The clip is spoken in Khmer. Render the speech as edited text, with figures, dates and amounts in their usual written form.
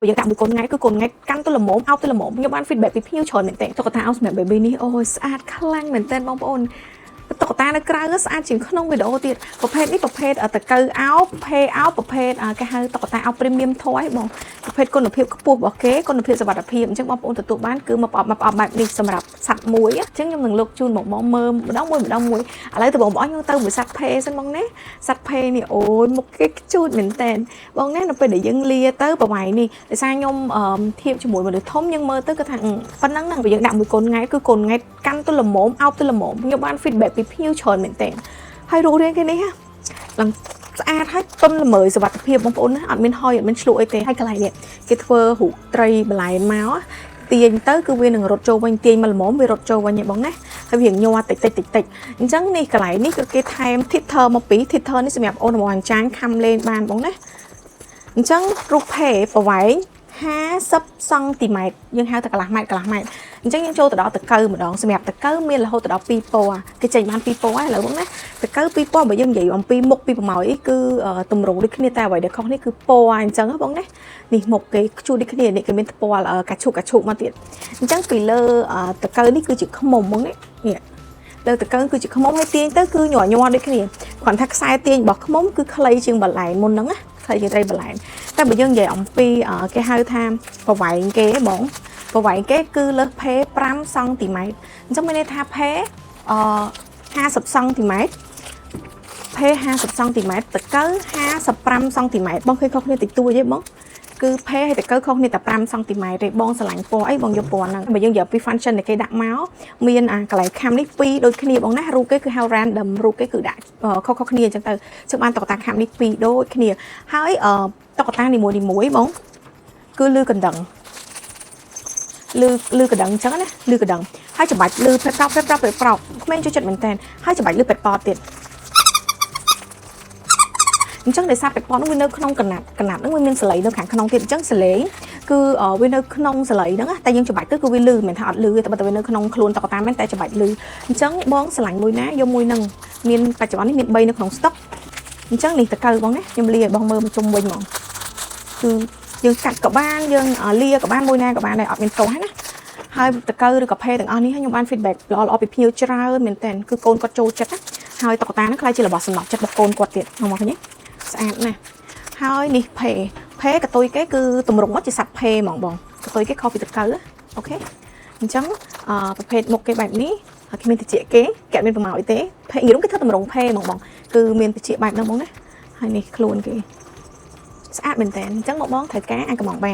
យើងដាក់មួយកូនថ្ងៃគឺកូនថ្ងៃកាន់ទៅល្មមអោបទៅល្មមខ្ញុំបាន feedback ពីភ្ញៀវច្រើនមែនតើតុក្កតាអោបសម្រាប់ baby នេះអូយស្អាតខ្លាំងមែនតើបងប្អូនតុក្កតានៅក្រៅស្អាតជាងក្នុងវីដេអូទៀតប្រភេទនេះប្រភេទតកៅអោបភេអោបប្រភេទគេហៅតុក្កតាអោប premium toy បងប្រភេទគុណភាពខ្ពស់របស់គេគុណភាពសុវត្ថិភាពអញ្ចឹងបងប្អូនទទួលបានគឺមកប្រអប់បែបនេះសម្រាប់សត្វមួយអញ្ចឹងខ្ញុំនឹងលើកជូនមកបងមើលម្ដងមួយឥឡូវទៅបងប្អូនខ្ញុំទៅមួយសត្វភេសិនបងណាសត្វភេនេះអូយមុខគេជូតមែនតើបងណានៅពេលដែលយើងលាទៅប្រវាយនេះដោយសារខ្ញុំធៀបជាមួយមនុស្សធំយើងមើលទៅគាត់ថាប៉ុណ្ណឹងហ្នឹងយើងដាក់មួយកូនថ្ងៃគឺកូនថ្ងៃកាន់ទៅល្មមអោបទៅល្មមខ្ញុំបាន feedback ពីភ្ញៀវច្រើនមែនតើហើយរូបរាងគេនេះឡើងស្អាតហើយទន់ល្មើយសុវត្ថិភាពបងប្អូនណាអត់មានហុយអត់មានឆ្លក់អីទេហើយកន្លែងនេះគេធ្វើរូបត្រីបន្លែមកទាញទៅគឺវានឹងរត់ចូលវិញទាញមកល្មមវារត់ចូលវិញឯងបងណាហើយវាញ័រតិចអញ្ចឹងនេះកន្លែងនេះគឺគេថែម tether មកពី tether នេះសម្រាប់អូនរបស់អញ្ចាញខំលេងបានបងណាអញ្ចឹងរូបភេប្រវែង50សង់ទីម៉ែត្រយើងហៅថាកន្លះម៉ែត្រអញ្ចឹងយើងចូលទៅដល់តកៅម្ដងសម្រាប់តកៅមានរហូតដល់2ពណ៌គេចេញបាន2ពណ៌ហើយឥឡូវបងណាតកៅ2ពណ៌បើយើងនិយាយអំពីមុខពីប្រម៉ោយគឺតម្រងដូចគ្នាតែអ្វីដែលខុសនេះគឺពណ៌អញ្ចឹងបងណានេះមុខគេខ្ជួតដូចគ្នានេះគេមានពណ៌កាឈូកមកទៀតអញ្ចឹងពីលើតកៅនេះគឺជាខ្មុំបងនេះលើតកៅគឺជាខ្មុំហើយទាញទៅគឺញ័រដូចគ្នាគ្រាន់ថាខ្សែទាញរបស់ខ្មុំគឺខ្លីជាងបន្លែមុនហ្នឹងណាខ្លីជាងត្រីបន្លែតែបើយើងនិយាយអំពីគេហៅថាប្រវែងគេបងប្រវែងគេគឺលើសភេ5សង់ទីម៉ែត្រអញ្ចឹងមានន័យថាភេ50សង់ទីម៉ែត្រភេ50សង់ទីម៉ែត្រតកៅ55សង់ទីម៉ែត្របងឃើញខុសគ្នាតិចតួចទេបងគឺភេហើយតកៅខុសគ្នាតែ5សង់ទីម៉ែត្រទេបងឆ្លាញ់ពណ៌អីបងយកពណ៌ហ្នឹងបើយើងយកពី function ដែលគេដាក់មកមានកន្លែងខាំនេះ2ដូចគ្នាបងណារូបគេគឺហៅ random រូបគេគឺដាក់ខុសគ្នាអញ្ចឹងទៅជិះបានតុក្កតាខាំនេះ2ដូចគ្នាហើយតុក្កតានីមួយបងគឺលឺកណ្ដឹងលឺកណ្ដឹងអញ្ចឹងណាលឺកណ្ដឹងហើយច្បាច់លឺប្រេប្រោក្មេងចូលចិត្តមែនតើហើយច្បាច់លឺពេតប៉ទៀតអញ្ចឹងដោយសារពេតប៉នោះវានៅក្នុងកណាត់ហ្នឹងវាមានសលេងនៅខាងក្នុងទៀតអញ្ចឹងសលេងគឺវានៅក្នុងសលេងហ្នឹងតែយើងច្បាច់ទៅគឺវាលឺមិនថាអត់លឺតែបើវានៅក្នុងខ្លួនតុក្កតាមែនតែច្បាច់លឺអញ្ចឹងបងឆ្លាញ់មួយណាយកមួយហ្នឹងមានបច្ចុប្បន្ននេះមាន3នៅក្នុងស្តុកអញ្ចឹងនេះតកៅបងណាខ្ញុំលាឲ្យបងមើលមកជុំវិញហ្មងគឺយើងកាត់ក៏បានយើងលាក៏បានមួយណាក៏បានដែរអត់មានទោសណាហើយតកៅឬកាភេទាំងអស់នេះខ្ញុំបាន feedback ល្អពីភ្ញៀវច្រើនមែនតើគឺកូនគាត់ចូលចិត្តណាហើយតុក្កតាហ្នឹងខ្លាចជារបស់សំណប់ចិត្តរបស់កូនគាត់ទៀតមកឃើញទេស្អាតណាស់ហើយនេះភេកតុយគេគឺតម្រង់មកជាសត្វភេហ្មងបងកតុយគេខុសពីតកៅអូខេអញ្ចឹងប្រភេទមុខគេបែបនេះហើយគ្មានតិចគេអត់មានប្រម៉ោយទេភេយីរុំគេធ្វើតម្រង់ភេហ្មងបងគឺមានតិចបែបហ្នឹងបងណាហើយនេះខ្លួនគេស្អាតមែនតើអញ្ចឹងមកបងត្រូវការអាចកំងបាន